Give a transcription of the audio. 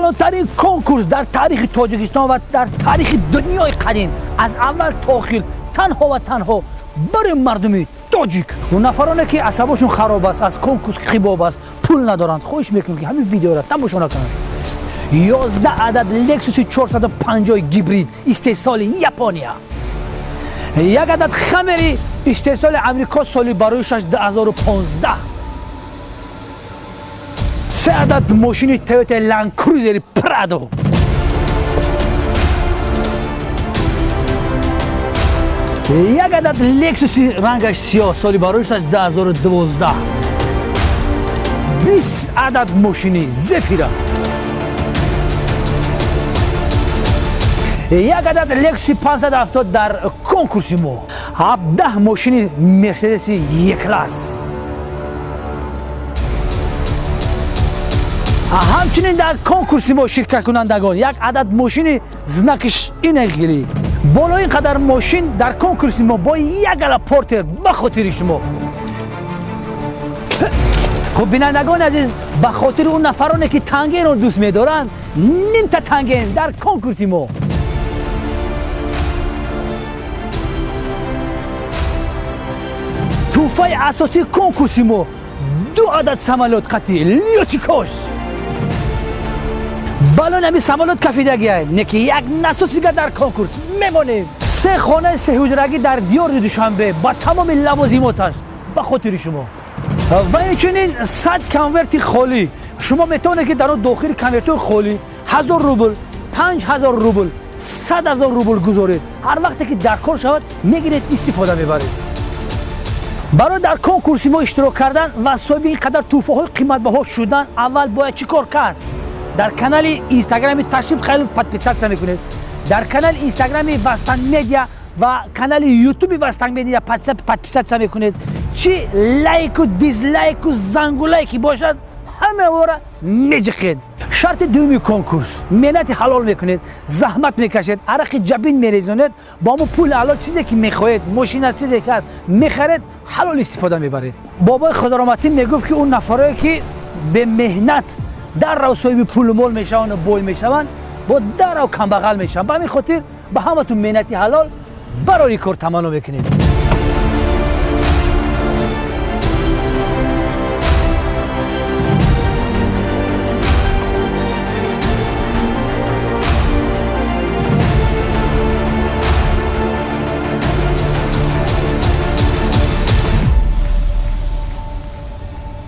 کلانترین کنکورس در تاریخ تاجیکستان و در تاریخ دنیای قدیم از اول تا آخر تنها و تنها برای مردم تاجیک و نفرانی که عصبشون خراب است از کنکورس خیباب است پول ندارند خواهش میکنم که همین ویدیو را تماشا نکنند 11 عدد لکسوس 450 گیبرید استحصال یابانیا یک عدد خمری استحصال امریکا سالی برایش 2015 3 عدد ماشین تویوتا لند کروزر پرادو یک عدد لکسوس رنگش سیاه سالی برایش 2012 20 عدد ماشین زفیرا یک عدد لکسی 570 در کنکورس ما 17 ماشین مرسدس یک کلاس همچنین در کنکورس ما شرکت کنندگان یک عدد ماشین زنکش اینگلی بالا این قدر ماشین در کنکورس ما با یک عدد پورتر به خاطر شما خب بینندگان عزیز به خاطر اون نفرانی که تنگین رو دوست می‌دارند نیم تا تنگین در کنکورس ما توفای اساسی کنکورس ما 2 عدد سمالات قطعی لیوچیکوش بالون همی سمالات کفیدگی هست نکی یک نسوس دیگه در کنکورس میمونیم 3 خانه 3 حجرگی در دیار دوشنبه با تمام لوازماتش به خاطر شما و اینچنین 100 کنورت خالی شما میتونه که در اون داخل کنورت خالی 1000 روبل 5000 روبل 100,000 روبل گذارید هر وقتی که در کار شود میگیرید استفاده میبرید برای در کنکورس ما اشتراک کردن و صاحب اینقدر توفه های قیمت بها شدن اول باید چی کار کرد در کانال اینستاگرامی تشریف خیلی پادپیسات میکنید در کانال اینستاگرامی وستنگ میدیا و کانال یوتیوب وستنگ میدیا پادپیسات میکنید چی لایک و دیزلایک و زنگ و لایکی باشد همه ورا میجخید شرط دومی کنکورس مهنت حلال میکنید زحمت میکشید عرق جبین میریزونید با مو پول حلال چیزی که میخواهید ماشین از چیزی که هست میخرید حلال استفاده میبرید بابای خدارامتی میگفت که اون نفرایی که به مهنت در رو صاحب پول مول میشون و بوی میشون با در رو کم بغل میشون به همین خاطر به همتون مهنتی حلال برای کار تمام میکنید